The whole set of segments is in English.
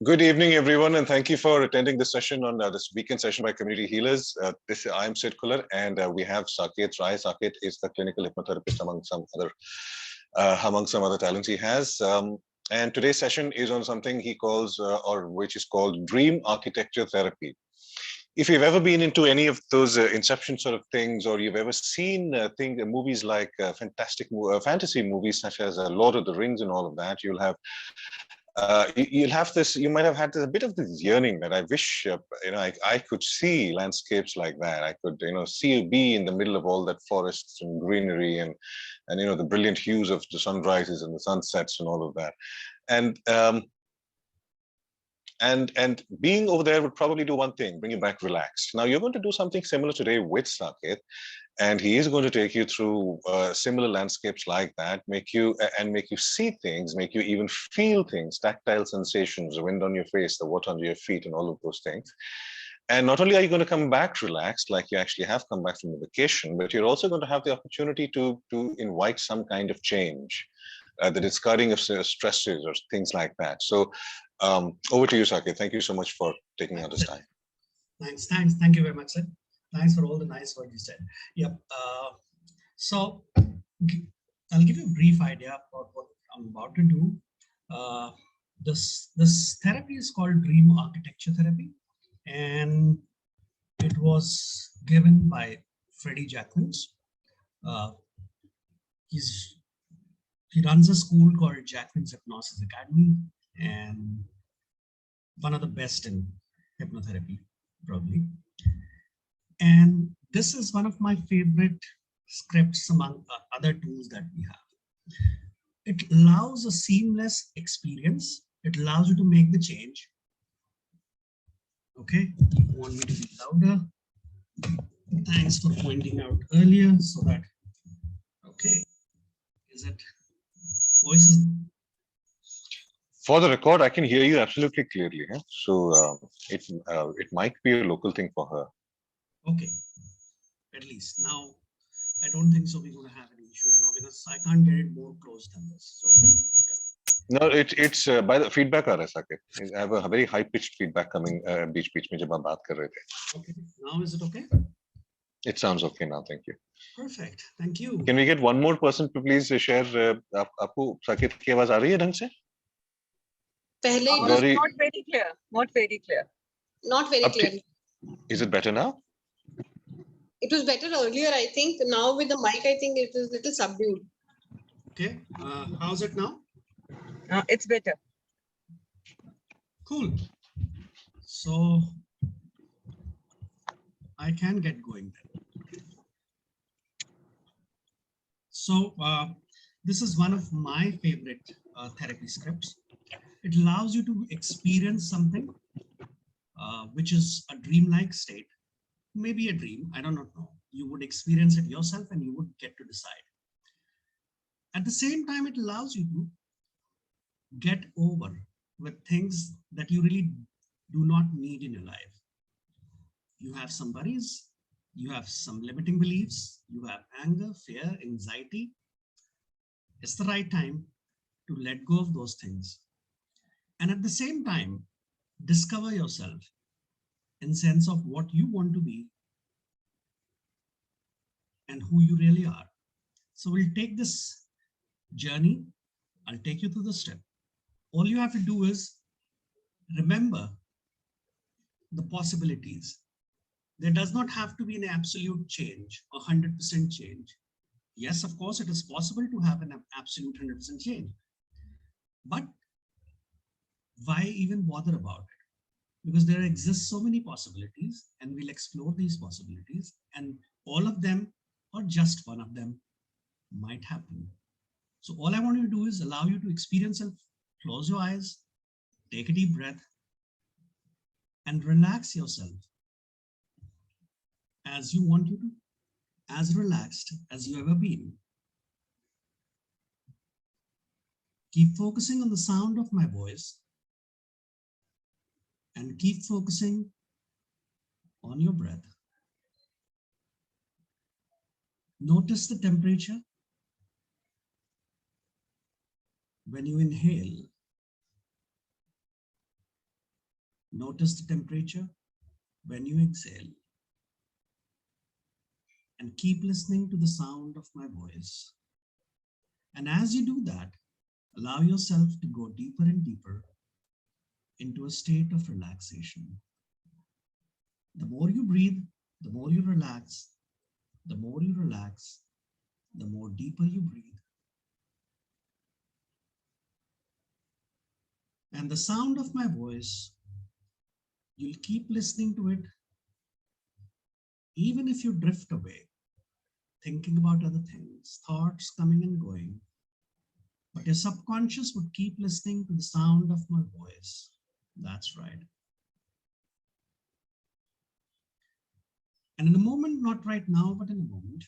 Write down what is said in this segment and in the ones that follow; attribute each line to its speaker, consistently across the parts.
Speaker 1: Good evening, everyone, and thank you for attending this session on this weekend session by Community Healers. I'm Sid Kular, and we have Saket. Saket is the clinical hypnotherapist among some other talents he has. And today's session is on something he calls, which is called dream architecture therapy. If you've ever been into any of those Inception sort of things, or you've ever seen movies like fantasy movies such as Lord of the Rings and all of that, you'll have this. You might have had a bit of this yearning that I wish I could see landscapes like that. I could be in the middle of all that forests and greenery and the brilliant hues of the sunrises and the sunsets and all of that. And being over there would probably do one thing: bring you back relaxed. Now you're going to do something similar today with Saket, and he is going to take you through similar landscapes like that, make you see things, make you even feel things, tactile sensations, the wind on your face, the water under your feet, and all of those things. And not only are you going to come back relaxed, like you actually have come back from the vacation, but you're also going to have the opportunity to invite some kind of change, the discarding of stresses or things like that. So over to you, Saket. Thank you so much for taking out this time.
Speaker 2: Thanks. Thank you very much, sir. Thanks for all the nice words you said. Yep. So I'll give you a brief idea about what I'm about to do. This therapy is called dream architecture therapy, and it was given by Freddie Jackmans. He runs a school called Jackman's Hypnosis Academy, and one of the best in hypnotherapy, probably. And this is one of my favorite scripts among other tools that we have. It allows a seamless experience. It allows you to make the change. Okay, you want me to be louder? Thanks for pointing out earlier so that, okay, is it voices?
Speaker 1: For the record, I can hear you absolutely clearly. Huh? So it might be a local thing for her.
Speaker 2: Okay, at least now I don't think so we're going to have any issues now, because I can't get it more close than this. So yeah.
Speaker 1: No, it's by the feedback aa raha hai, Saket. I have a very high pitched feedback coming beech mein jab hum baat kar rahe the.
Speaker 2: Okay, now is it okay?
Speaker 1: It sounds okay now. Thank you.
Speaker 2: Perfect. Thank you.
Speaker 1: Can we get one more person to please share? Aapko Saket ki awaaz aa rahi hai dhang se?
Speaker 3: Pehle it was not very clear. Not very clear. Not very clear.
Speaker 1: Is it better now?
Speaker 3: It was better earlier, I think. Now with the mic, I think it is a little subdued.
Speaker 2: Okay. How's it now?
Speaker 3: It's better.
Speaker 2: Cool. So I can get going then. So this is one of my favorite therapy scripts. It allows you to experience something which is a dreamlike state. Maybe a dream, I don't know. You would experience it yourself and you would get to decide. At the same time, it allows you to get over with things that you really do not need in your life. You have some worries, you have some limiting beliefs, you have anger, fear, anxiety. It's the right time to let go of those things. And at the same time, discover yourself in sense of what you want to be and who you really are. So we'll take this journey. I'll take you through the step. All you have to do is remember the possibilities. There does not have to be an absolute change, 100% change. Yes, of course, it is possible to have an absolute 100% change. But why even bother about it? Because there exist so many possibilities, and we'll explore these possibilities, and all of them or just one of them might happen. So all I want you to do is allow you to experience and close your eyes, take a deep breath, and relax yourself as you want you to, as relaxed as you ever been. Keep focusing on the sound of my voice and keep focusing on your breath. Notice the temperature when you inhale Notice the temperature when you exhale. And keep listening to the sound of my voice. And as you do that, allow yourself to go deeper and deeper into a state of relaxation. The more you breathe, the more you relax, the more you relax, the more deeper you breathe. And the sound of my voice, you'll keep listening to it even if you drift away, thinking about other things, thoughts coming and going. But your subconscious would keep listening to the sound of my voice. That's right. And in a moment, not right now, but in a moment,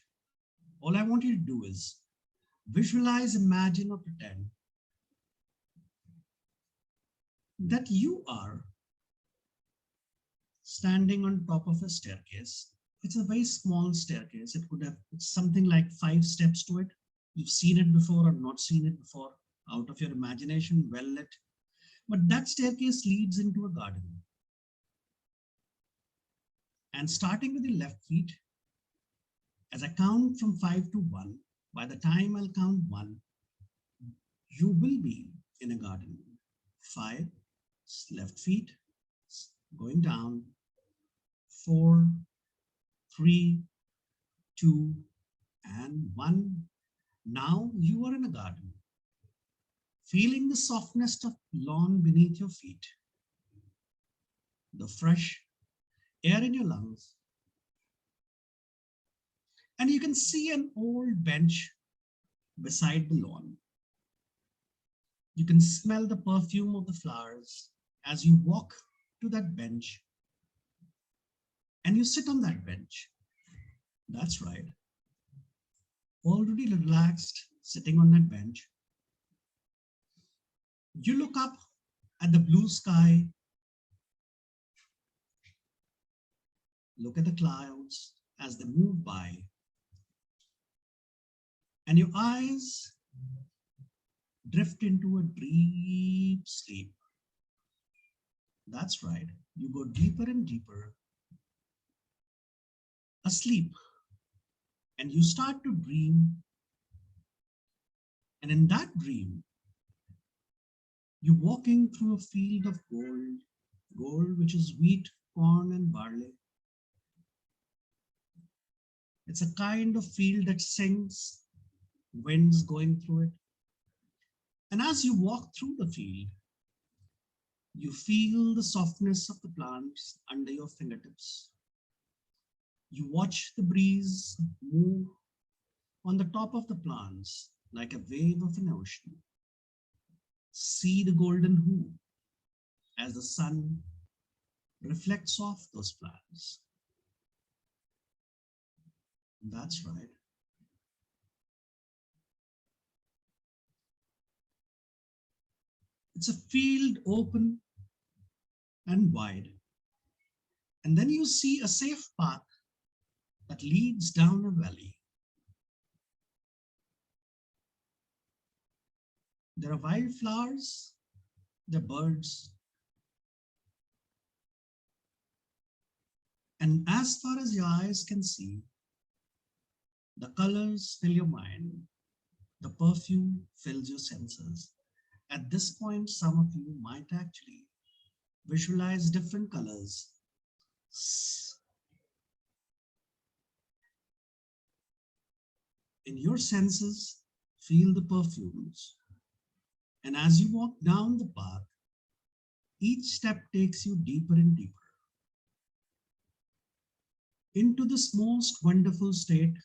Speaker 2: all I want you to do is visualize, imagine, or pretend that you are standing on top of a staircase. It's a very small staircase. It could have something like 5 steps to it. You've seen it before or not seen it before, out of your imagination, well lit. But that staircase leads into a garden. And starting with the left feet, as I count from 5 to 1, by the time I'll count 1, you will be in a garden. 5, left feet, going down. 4, 3, 2, and 1. Now you are in a garden, feeling the softness of lawn beneath your feet, the fresh air in your lungs, and you can see an old bench beside the lawn. You can smell the perfume of the flowers as you walk to that bench and you sit on that bench. That's right. Already relaxed, sitting on that bench. You look up at the blue sky, look at the clouds as they move by, and your eyes drift into a deep sleep. That's right. You go deeper and deeper asleep, and you start to dream. And in that dream, you're walking through a field of gold which is wheat, corn, and barley. It's a kind of field that sings, winds going through it. And as you walk through the field, you feel the softness of the plants under your fingertips. You watch the breeze move on the top of the plants like a wave of an ocean. See the golden hue as the sun reflects off those plants. That's right. It's a field open and wide. And then you see a safe path that leads down a valley. There are wildflowers, there are birds. And as far as your eyes can see, the colors fill your mind, the perfume fills your senses. At this point, some of you might actually visualize different colors. In your senses, feel the perfumes. And as you walk down the path, each step takes you deeper and deeper into this most wonderful state.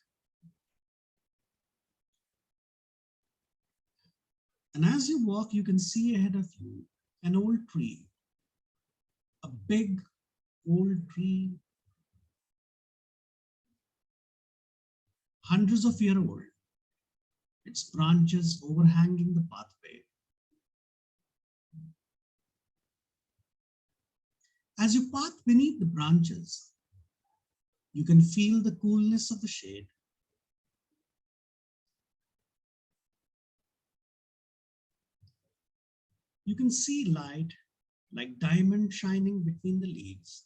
Speaker 2: And as you walk, you can see ahead of you an old tree, a big old tree, hundreds of years old, its branches overhanging the pathway. As you pass beneath the branches, you can feel the coolness of the shade. You can see light like diamond shining between the leaves.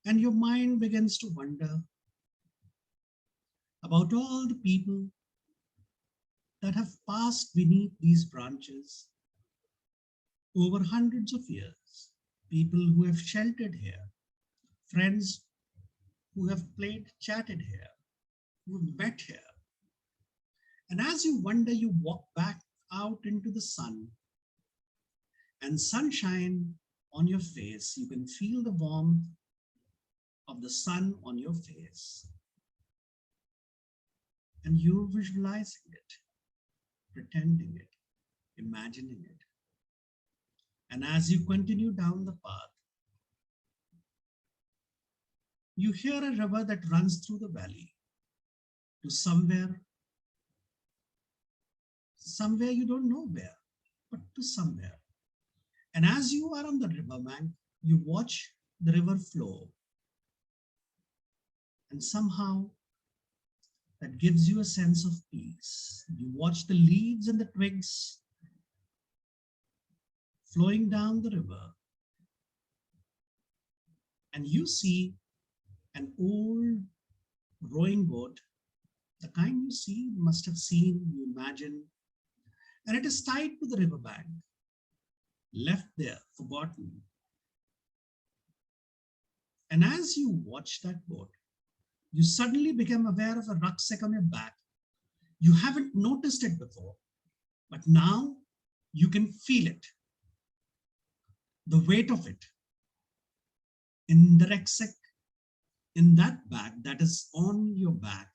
Speaker 2: And your mind begins to wonder about all the people that have passed beneath these branches over hundreds of years, people who have sheltered here, friends who have played, chatted here, who have met here. And as you wonder, you walk back out into the sun and sunshine on your face. You can feel the warmth of the sun on your face. And you're visualizing it, pretending it, imagining it. And as you continue down the path, you hear a river that runs through the valley to somewhere you don't know where, but to somewhere. And as you are on the riverbank, you watch the river flow. And somehow that gives you a sense of peace. You watch the leaves and the twigs flowing down the river. And you see an old rowing boat, the kind you see, must have seen, you imagine, and it is tied to the riverbank, left there, forgotten. And as you watch that boat, you suddenly become aware of a rucksack on your back. You haven't noticed it before, but now you can feel it, the weight of it. In the rucksack, in that bag that is on your back,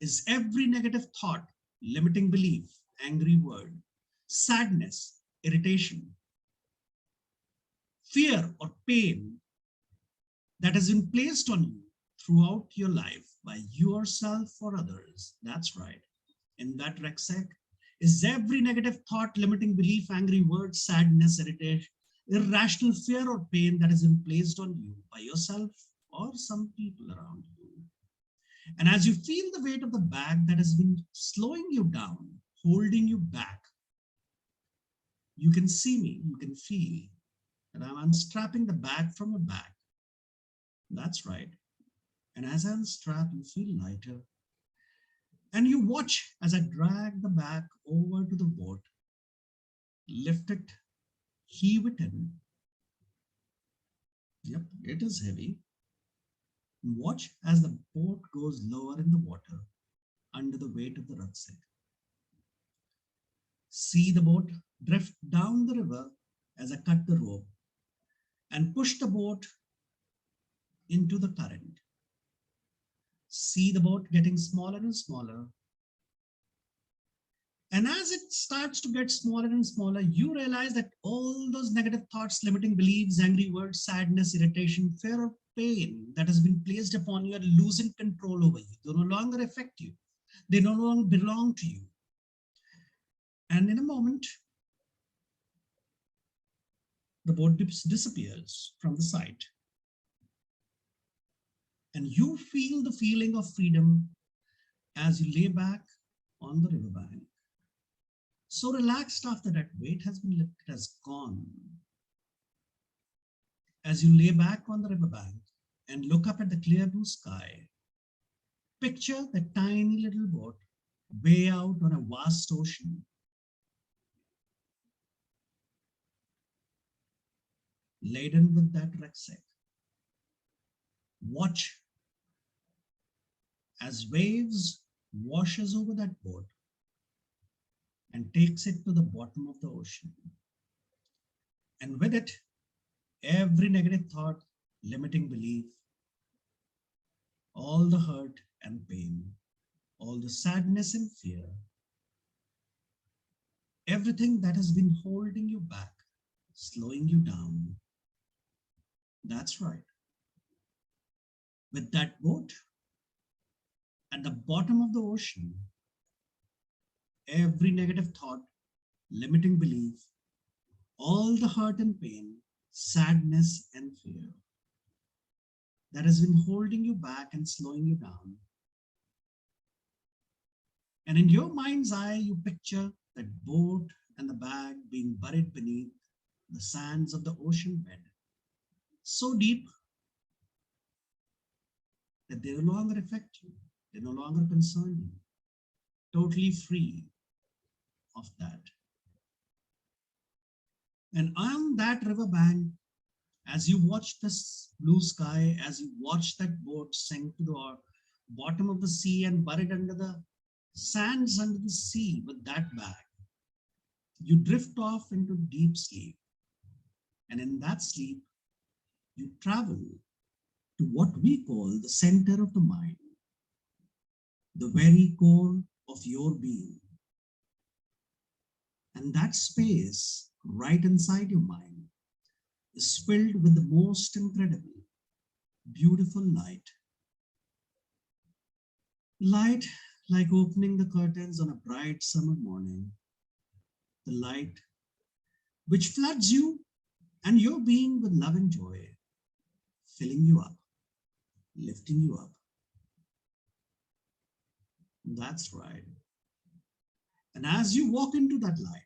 Speaker 2: is every negative thought, limiting belief, angry word, sadness, irritation, fear or pain that has been placed on you throughout your life by yourself or others. That's right. In that rucksack is every negative thought, limiting belief, angry word, sadness, irritation, irrational fear or pain that has been placed on you by yourself or some people around you. And as you feel the weight of the bag that has been slowing you down, holding you back, you can see me, you can feel that I'm unstrapping the bag from your back. That's right. And as I unstrap, you feel lighter. And you watch as I drag the bag over to the boat, lift it, heave it in. Yep, it is heavy. Watch as the boat goes lower in the water under the weight of the rucksack. See the boat drift down the river as I cut the rope and push the boat into the current. See the boat getting smaller and smaller. And as it starts to get smaller and smaller, you realize that all those negative thoughts, limiting beliefs, angry words, sadness, irritation, fear, or pain that has been placed upon you are losing control over you. They no longer affect you. They no longer belong to you. And in a moment, the boat disappears from the sight. And you feel the feeling of freedom as you lay back on the riverbank. So relaxed after that weight has been lifted, has gone. As you lay back on the riverbank and look up at the clear blue sky, picture the tiny little boat way out on a vast ocean. Laden with that rucksack. Watch as waves washes over that boat and takes it to the bottom of the ocean. And with it, every negative thought, limiting belief, all the hurt and pain, all the sadness and fear, everything that has been holding you back, slowing you down. That's right. With that boat at the bottom of the ocean, every negative thought, limiting belief, all the hurt and pain, sadness and fear that has been holding you back and slowing you down. And in your mind's eye, you picture that boat and the bag being buried beneath the sands of the ocean bed, so deep that they no longer affect you, they no longer concern you, totally free of that. And on that riverbank, as you watch this blue sky, as you watch that boat sink to the bottom of the sea and buried under the sands under the sea with that bag, you drift off into deep sleep. And in that sleep, you travel to what we call the center of the mind, the very core of your being. And that space right inside your mind is filled with the most incredible, beautiful light. Light like opening the curtains on a bright summer morning. The light which floods you and your being with love and joy, filling you up, lifting you up. That's right. And as you walk into that light,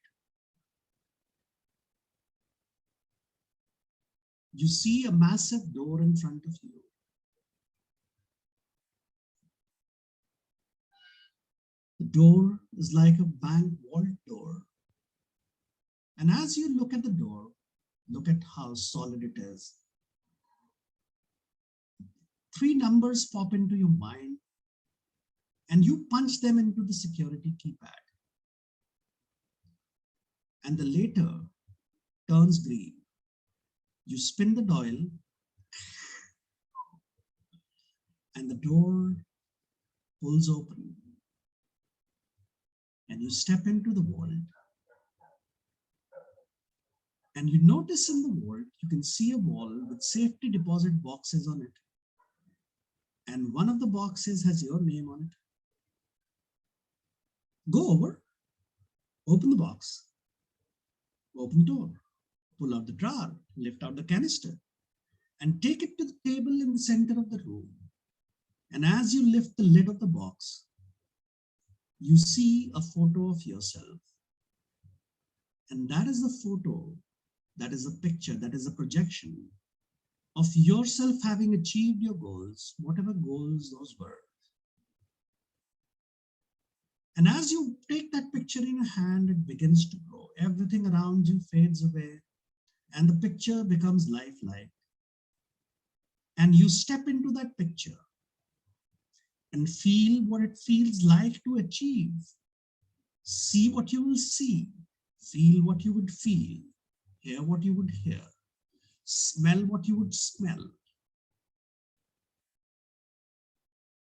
Speaker 2: you see a massive door in front of you. The door is like a bank vault door. And as you look at the door, look at how solid it is. 3 numbers pop into your mind and you punch them into the security keypad. And the later turns green. You spin the dial and the door pulls open and you step into the vault. And you notice in the vault, you can see a wall with safety deposit boxes on it. And one of the boxes has your name on it. Go over, open the box, open the door, pull out the drawer, lift out the canister, and take it to the table in the center of the room. And as you lift the lid of the box, you see a photo of yourself. And that is the photo, that is a picture, that is a projection of yourself having achieved your goals, whatever goals those were. And as you take that picture in your hand, it begins to grow. Everything around you fades away and the picture becomes lifelike. And you step into that picture and feel what it feels like to achieve. See what you will see, feel what you would feel, hear what you would hear, smell what you would smell.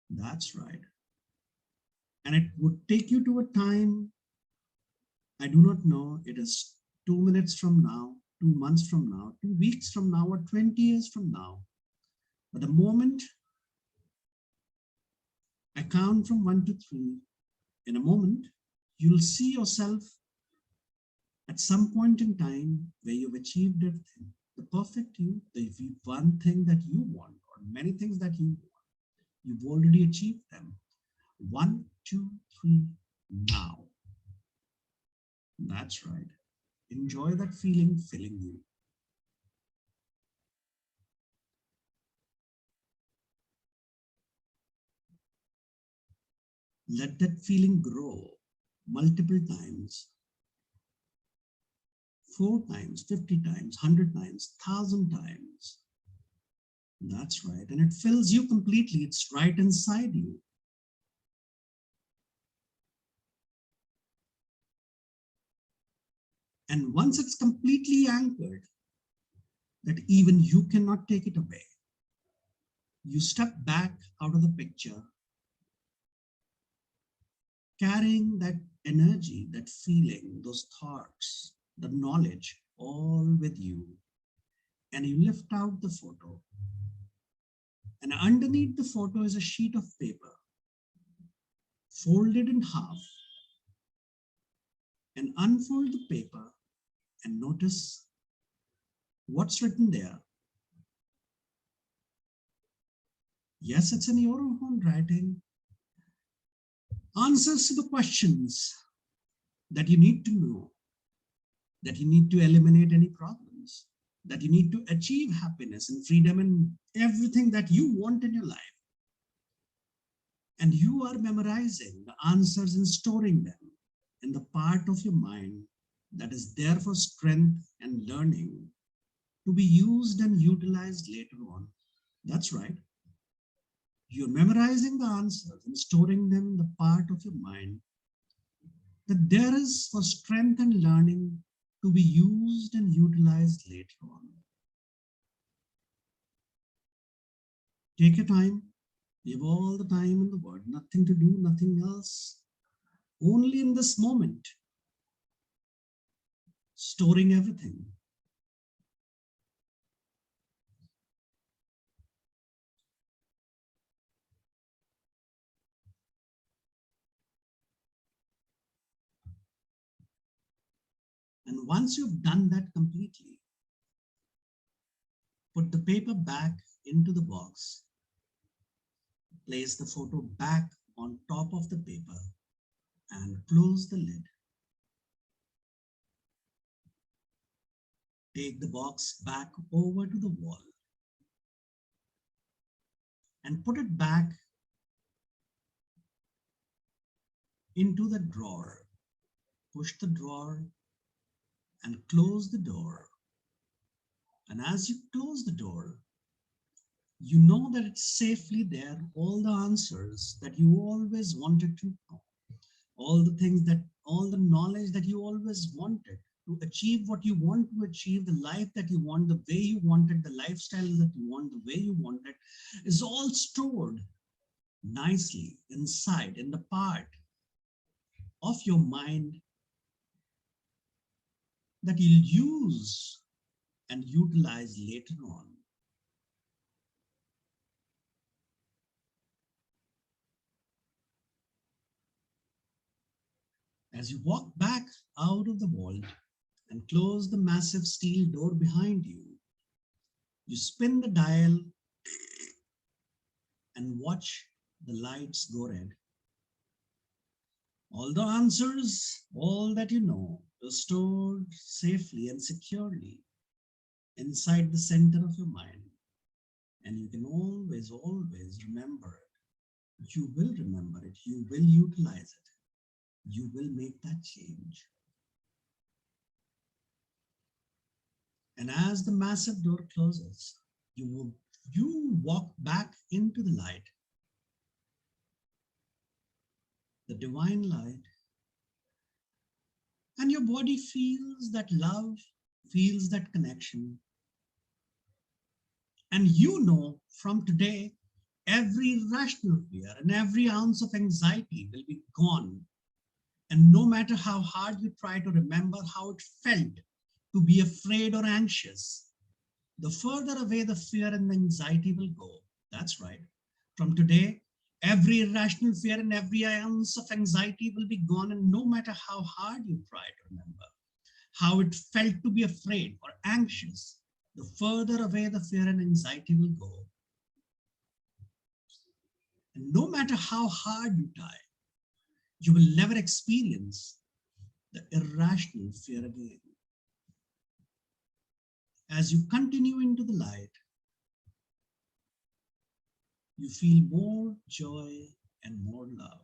Speaker 2: That's right. And it would take you to a time, I do not know, it is 2 minutes from now, 2 months from now, 2 weeks from now, or 20 years from now. But the moment I count from 1 to 3, in a moment, you'll see yourself at some point in time where you've achieved everything. The perfect you, the one thing that you want, or many things that you want, you've already achieved them. 1, 2, 3, now. That's right. Enjoy that feeling filling you. Let that feeling grow multiple times. 4 times, 50 times, 100 times, 1,000 times. That's right. And it fills you completely. It's right inside you. And once it's completely anchored, that even you cannot take it away, you step back out of the picture, carrying that energy, that feeling, those thoughts, the knowledge, all with you. And you lift out the photo. And underneath the photo is a sheet of paper, folded in half. And unfold the paper and notice what's written there. Yes, it's in your own writing. Answers to the questions that you need to know that you need to eliminate any problems, that you need to achieve happiness and freedom and everything that you want in your life. And you are memorizing the answers and storing them in the part of your mind that is there for strength and learning to be used and utilized later on. That's right. You're memorizing the answers and storing them in the part of your mind that there is for strength and learning to be used and utilized later on. Take your time. You have all the time in the world, nothing to do, nothing else. Only in this moment, storing everything. And once you've done that completely, put the paper back into the box, place the photo back on top of the paper, and close the lid. Take the box back over to the wall and put it back into the drawer. Push the drawer and close the door. And as you close the door, you know that it's safely there, all the answers that you always wanted to know, all the things that, all the knowledge that you always wanted to achieve what you want to achieve, the life that you want, the way you wanted, the lifestyle that you want, the way you want it, is all stored nicely inside in the part of your mind that you'll use and utilize later on. As you walk back out of the vault and close the massive steel door behind you, you spin the dial and watch the lights go red. All the answers, all that you know, is stored safely and securely inside the center of your mind. And you can always, always remember it. You will remember it. You will utilize it. You will make that change. And as the massive door closes, you walk back into the light, the divine light, and your body feels that love, feels that connection. And you know from today, every rational fear and every ounce of anxiety will be gone. And no matter how hard you try to remember how it felt to be afraid or anxious, the further away the fear and the anxiety will go. That's right. From today, every irrational fear and every ounce of anxiety will be gone. And no matter how hard you try to remember how it felt to be afraid or anxious, the further away the fear and anxiety will go. And no matter how hard you try, you will never experience the irrational fear again. As you continue into the light, you feel more joy and more love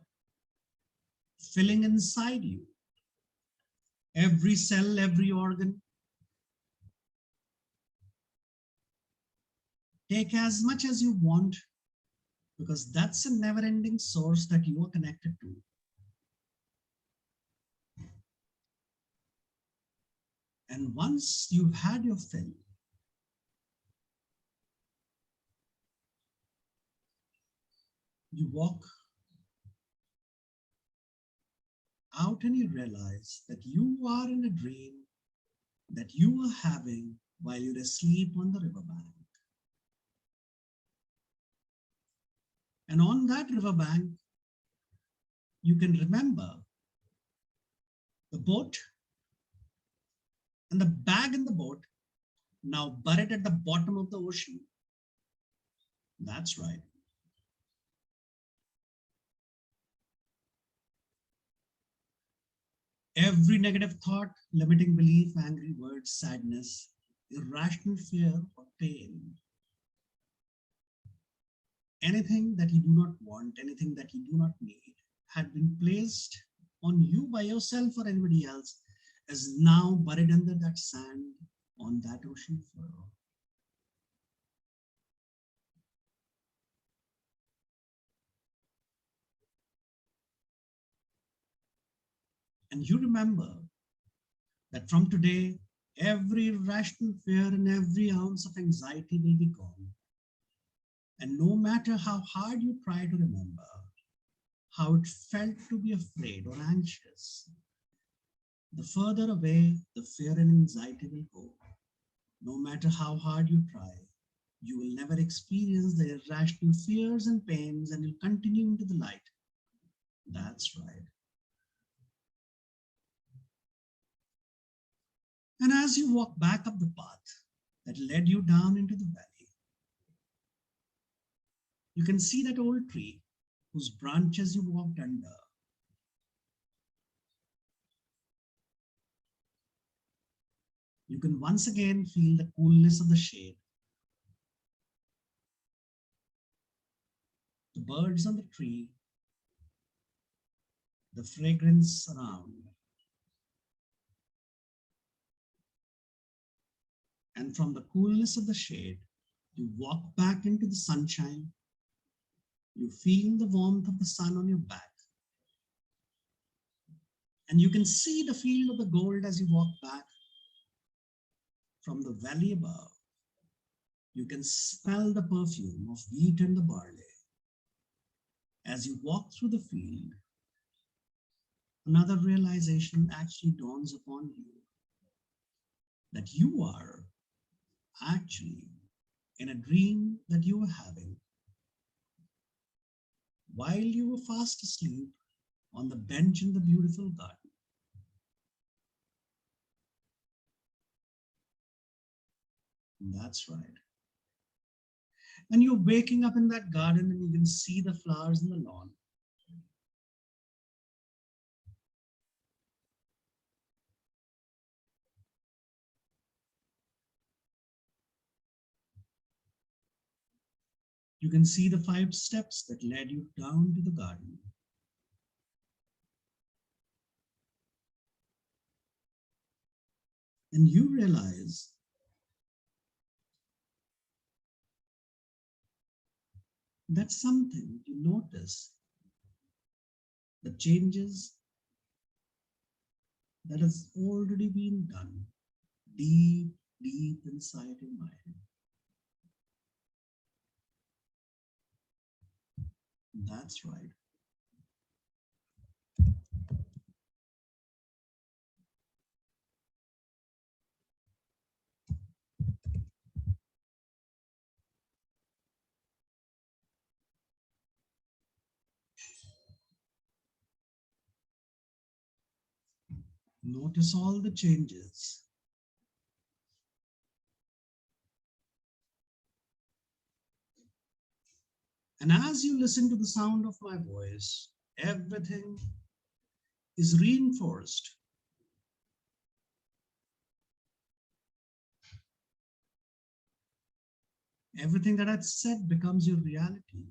Speaker 2: filling inside you. Every cell, every organ. Take as much as you want, because that's a never-ending source that you are connected to. And once you've had your fill, you walk out and you realize that you are in a dream that you are having while you're asleep on the riverbank. And on that riverbank, you can remember the boat and the bag in the boat now buried at the bottom of the ocean. That's right. Every negative thought, limiting belief, angry words, sadness, irrational fear or pain, anything that you do not want, anything that you do not need, had been placed on you by yourself or anybody else, is now buried under that sand on that ocean floor. And you remember that from today, every irrational fear and every ounce of anxiety will be gone. And no matter how hard you try to remember how it felt to be afraid or anxious, the further away the fear and anxiety will go. No matter how hard you try, you will never experience the irrational fears and pains, and you'll continue into the light. That's right. And as you walk back up the path that led you down into the valley, you can see that old tree whose branches you walked under. You can once again feel the coolness of the shade, the birds on the tree, the fragrance around. And from the coolness of the shade, you walk back into the sunshine. You feel the warmth of the sun on your back. And you can see the field of the gold as you walk back from the valley above. You can smell the perfume of wheat and the barley. As you walk through the field, another realization actually dawns upon you, that you are actually in a dream that you were having while you were fast asleep on the bench in the beautiful garden. That's right. And you're waking up in that garden and you can see the flowers in the lawn. You can see the 5 steps that led you down to the garden. And you realize that something you notice, the changes that has already been done deep, deep inside your mind. That's right. Notice all the changes. And as you listen to the sound of my voice, everything is reinforced. Everything that I said becomes your reality.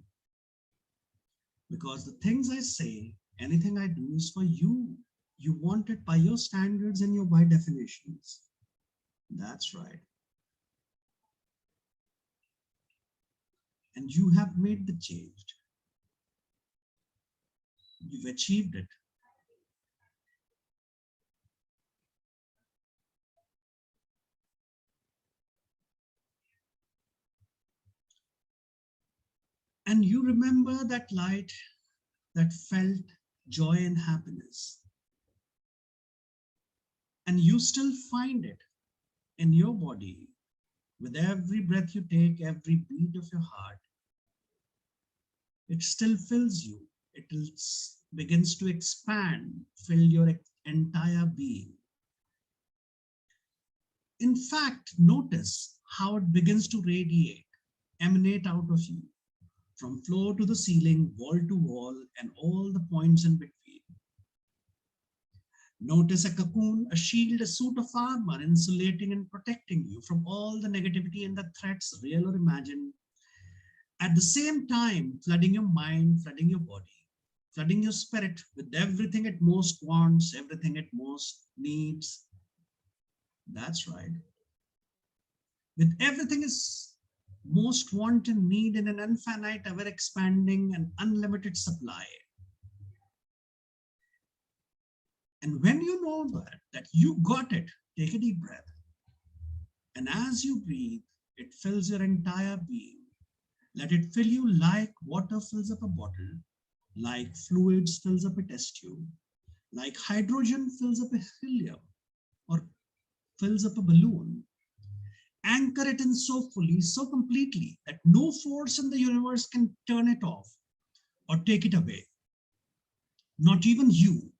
Speaker 2: Because the things I say, anything I do is for you. You want it by your standards and your by definitions. That's right. And you have made the change. You've achieved it. And you remember that light that felt joy and happiness. And you still find it in your body with every breath you take, every beat of your heart. It still fills you. It begins to expand, fill your entire being. In fact, notice how it begins to radiate, emanate out of you, from floor to the ceiling, wall to wall, and all the points in between. Notice a cocoon, a shield, a suit of armor, insulating and protecting you from all the negativity and the threats, real or imagined. At the same time, flooding your mind, flooding your body, flooding your spirit with everything it most wants, everything it most needs. That's right. With everything is most want and need in an infinite, ever expanding and unlimited supply. And when you know that you got it, take a deep breath. And as you breathe, it fills your entire being. Let it fill you like water fills up a bottle, like fluids fills up a test tube, like hydrogen fills up a helium or fills up a balloon. Anchor it in so fully, so completely that no force in the universe can turn it off or take it away. Not even you.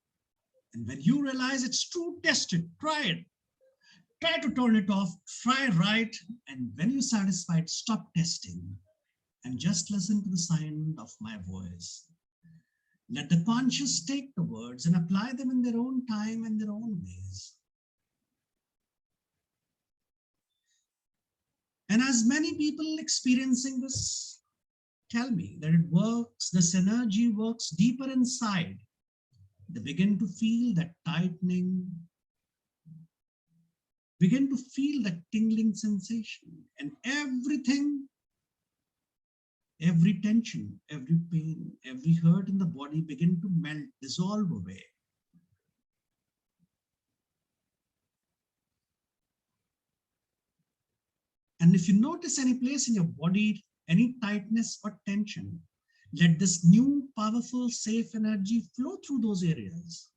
Speaker 2: And when you realize it's true, test it, try it. Try to turn it off, try right. And when you're satisfied, stop testing and just listen to the sound of my voice. Let the conscious take the words and apply them in their own time and their own ways. And as many people experiencing this tell me that it works, this energy works deeper inside, they begin to feel that tightening, begin to feel that tingling sensation, and everything, every tension, every pain, every hurt in the body begin to melt, dissolve away. And if you notice any place in your body, any tightness or tension, let this new, powerful, safe energy flow through those areas.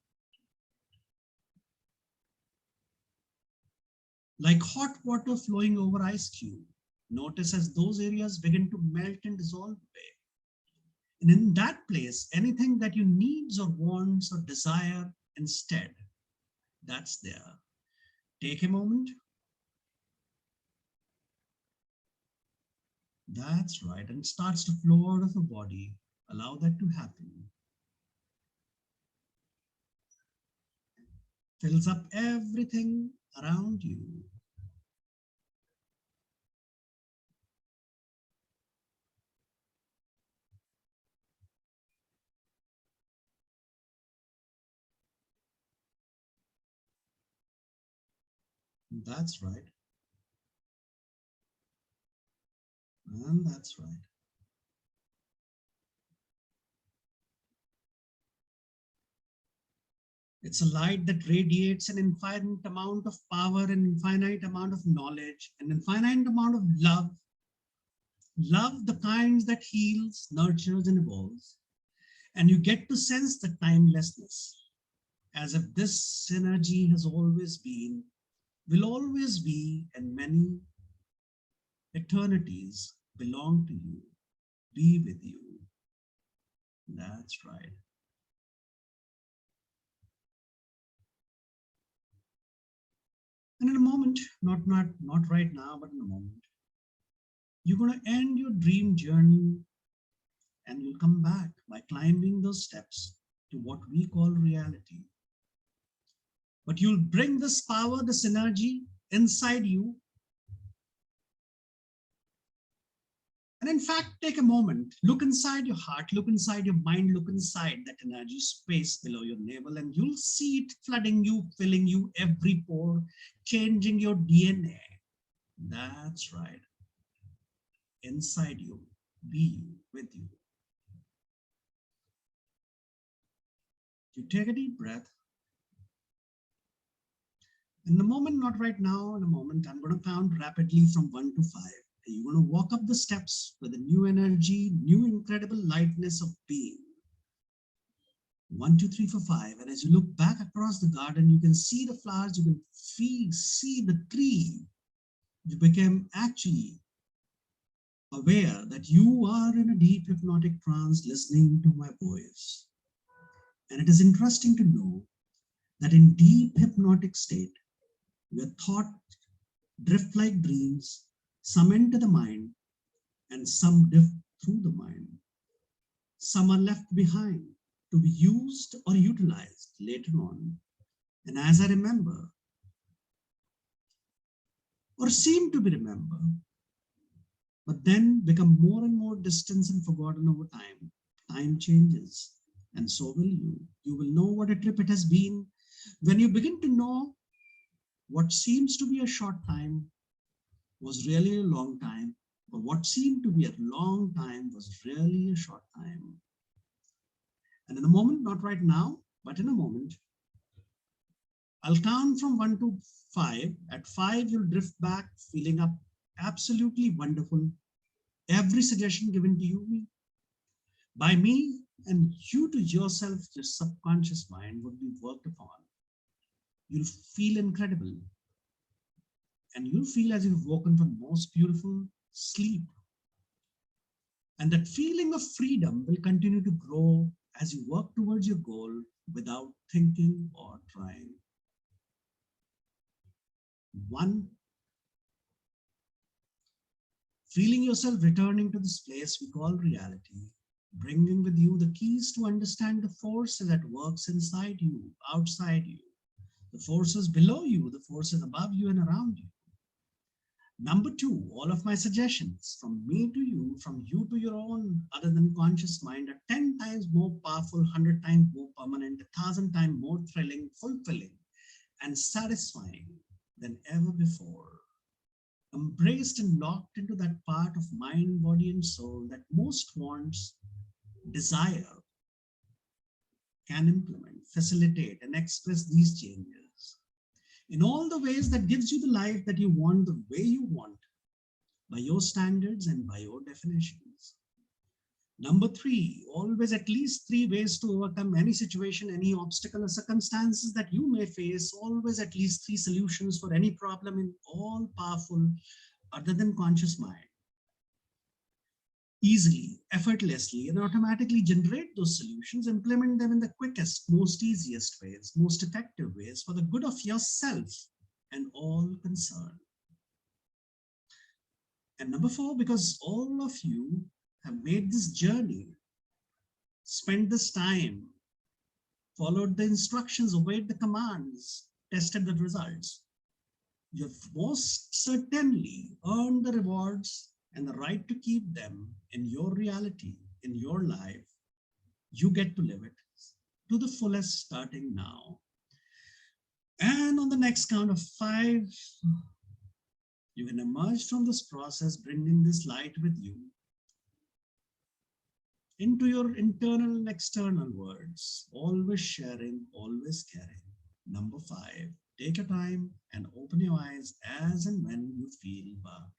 Speaker 2: Like hot water flowing over ice cube. Notice as those areas begin to melt and dissolve away. And in that place, anything that you needs or wants or desire instead, that's there. Take a moment. That's right. And it starts to flow out of the body. Allow that to happen. Fills up everything around you. That's right. And that's right. It's a light that radiates an infinite amount of power, an infinite amount of knowledge, an infinite amount of love. Love, the kinds that heals, nurtures, and evolves. And you get to sense the timelessness, as if this energy has always been, will always be, and many eternities belong to you, be with you. That's right. And in a moment, not right now, but in a moment, you're going to end your dream journey and you'll come back by climbing those steps to what we call reality. But you'll bring this power, this energy inside you. And in fact, take a moment, look inside your heart, look inside your mind, look inside that energy space below your navel, and you'll see it flooding you, filling you every pore, changing your DNA. That's right. Inside you, be with you. You take a deep breath. In the moment, not right now, in a moment, I'm going to count rapidly from 1 to 5. You're going to walk up the steps with a new energy, new incredible lightness of being. 1, 2, 3, 4, 5. And as you look back across the garden, you can see the flowers, you can see the tree. You became actually aware that you are in a deep hypnotic trance listening to my voice. And it is interesting to know that in deep hypnotic state, where thought drift like dreams, some enter the mind and some drift through the mind. Some are left behind to be used or utilized later on. And as I remember, or seem to be remember, but then become more and more distant and forgotten over time. Time changes, and so will you. You will know what a trip it has been when you begin to know what seems to be a short time was really a long time, or what seemed to be a long time was really a short time. And in a moment, not right now, but in a moment, I'll count from 1 to 5. At 5, you'll drift back, feeling up absolutely wonderful. Every suggestion given to you by me and you to yourself, your subconscious mind would be worked upon. You'll feel incredible. And you'll feel as if you've woken from most beautiful sleep. And that feeling of freedom will continue to grow as you work towards your goal without thinking or trying. 1, feeling yourself returning to this place we call reality, bringing with you the keys to understand the forces that works inside you, outside you, the forces below you, the forces above you and around you. Number 2, all of my suggestions from me to you, from you to your own other than conscious mind are 10 times more powerful, 100 times more permanent, 1,000 times more thrilling, fulfilling, and satisfying than ever before. Embraced and locked into that part of mind, body, and soul that most wants, desire, can implement, facilitate, and express these changes in all the ways that gives you the life that you want, the way you want, by your standards and by your definitions. Number 3, always at least 3 ways to overcome any situation, any obstacle or circumstances that you may face. Always at least 3 solutions for any problem in all powerful, other than conscious mind. Easily, effortlessly, and automatically generate those solutions, implement them in the quickest, most easiest ways, most effective ways for the good of yourself and all concerned. And number 4, because all of you have made this journey, spent this time, followed the instructions, obeyed the commands, tested the results, you've most certainly earned the rewards and the right to keep them in your reality, in your life. You get to live it to the fullest starting now. And on the next count of 5, you can emerge from this process, bringing this light with you into your internal and external worlds, always sharing, always caring. Number 5, take your time and open your eyes as and when you feel bugged.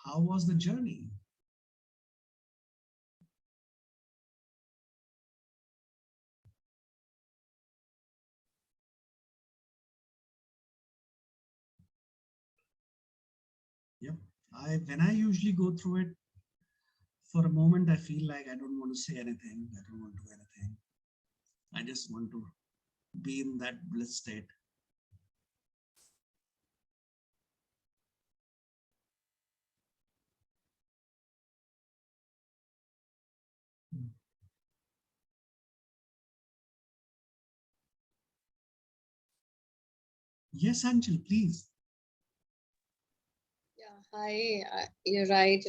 Speaker 2: How was the journey? Yep. When I usually go through it, for a moment, I feel like I don't want to say anything. I don't want to do anything. I just want to be in that bliss state. Yes, Anjal, please.
Speaker 3: Yeah, hi. You're right.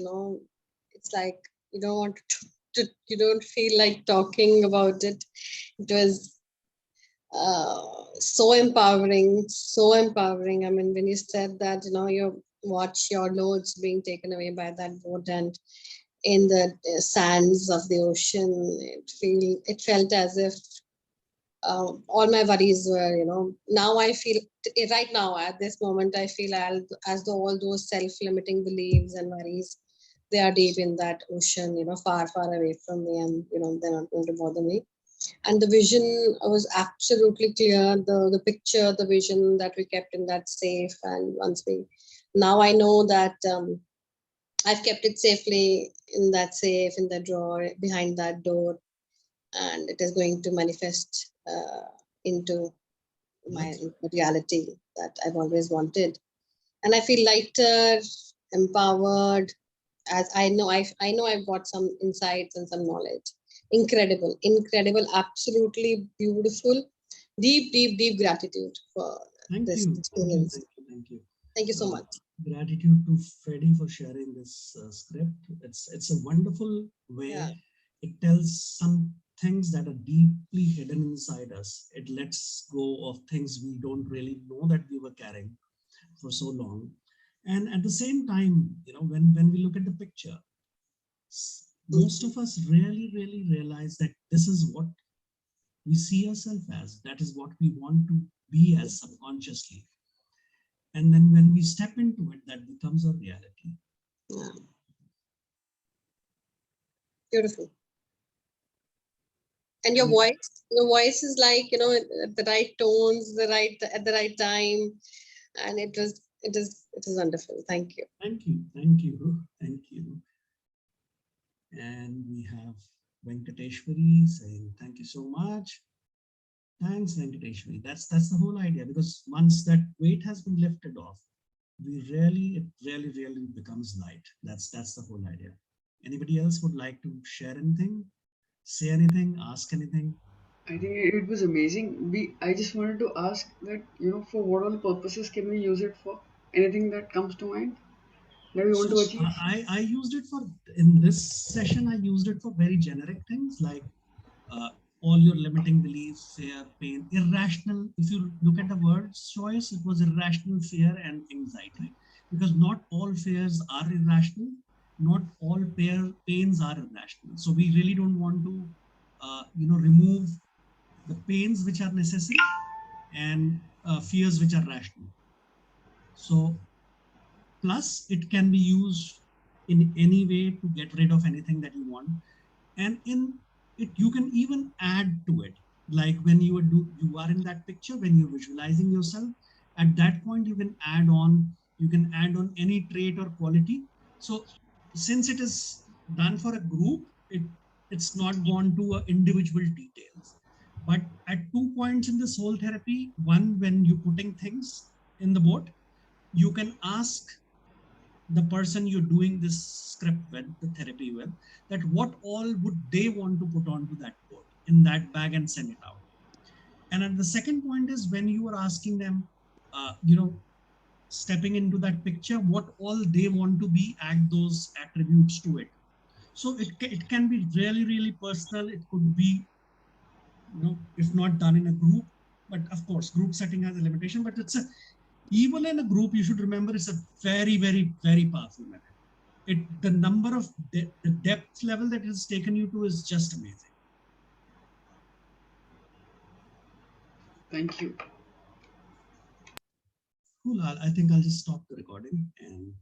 Speaker 3: It's like you don't want you don't feel like talking about it. It was so empowering, so empowering. I mean, when you said that, you watch your loads being taken away by that boat and in the sands of the ocean, it felt as if all my worries were, now I feel right now at this moment, I feel as though all those self-limiting beliefs and worries, they are deep in that ocean, far, far away from me, and, they're not going to bother me. And the vision was absolutely clear. The picture, the vision that we kept in that safe, and now I know that I've kept it safely in that safe, in that drawer, behind that door. and it is going to manifest into my
Speaker 2: That's
Speaker 3: reality that I've always wanted. And I feel lighter, empowered, as I know I've got some insights and some knowledge. Incredible, incredible, absolutely beautiful. Deep, deep, deep gratitude for
Speaker 2: thank
Speaker 3: this
Speaker 2: you, thank you,
Speaker 3: experience.
Speaker 2: thank you, thank you.
Speaker 3: Thank you so
Speaker 2: Uh,
Speaker 3: much.
Speaker 2: Gratitude to Freddie for sharing this script. It's a wonderful
Speaker 3: Yeah.
Speaker 2: way. It tells some things that are deeply hidden inside us. It lets go of things we don't really know that we were carrying for so long. And at the same time, when we look at the picture, most
Speaker 3: Mhm.
Speaker 2: of us really realize that this is what we see ourselves as. That is what we want to be as subconsciously. And then when we step into it, that becomes a reality.
Speaker 3: Yeah. Beautiful. And
Speaker 2: And
Speaker 3: your voice is like, at the right tones, the right at the right time, and it is wonderful. Thank you.
Speaker 2: thank you, thank you, thank you. And we have Venkateshwari saying thank you so much. Thanks, Venkateshwari. That's the whole idea, because once that weight has been lifted off, it really becomes light. That's the whole idea. Anybody else would like to share anything, say anything, ask anything?
Speaker 4: I think it was amazing. I just wanted to ask that, for what all purposes can we use it for? Anything that comes to mind that we want
Speaker 2: So
Speaker 4: to achieve?
Speaker 2: I used it for, in this session, I used it for very generic things like uh, all your limiting beliefs, fear, pain, irrational. If you look at the word choice, it was irrational fear and anxiety, because not all fears are irrational, not all pains are irrational. So we really don't want to, remove the pains which are necessary and fears which are rational. So plus it can be used in any way to get rid of anything that you want. And in it you can even add to it, like when you are in that picture, when you're visualizing yourself, at that point you can add on any trait or quality. So since it is done for a group, it's not gone to individual details. But at 2 points in this whole therapy, one, when you're putting things in the boat, you can ask the person you're doing this script with, the therapy with, that what all would they want to put onto that board in that bag and send it out. And at the second point is when you are asking them, stepping into that picture, what all they want to be, add those attributes to it. So it can be really personal. It could be, if not done in a group, but of course, group setting has a limitation, but even in a group, you should remember it's a very powerful method. The number of the depth level that it's taken you to is just amazing.
Speaker 4: Thank you.
Speaker 2: Cool. I think I'll just stop the recording and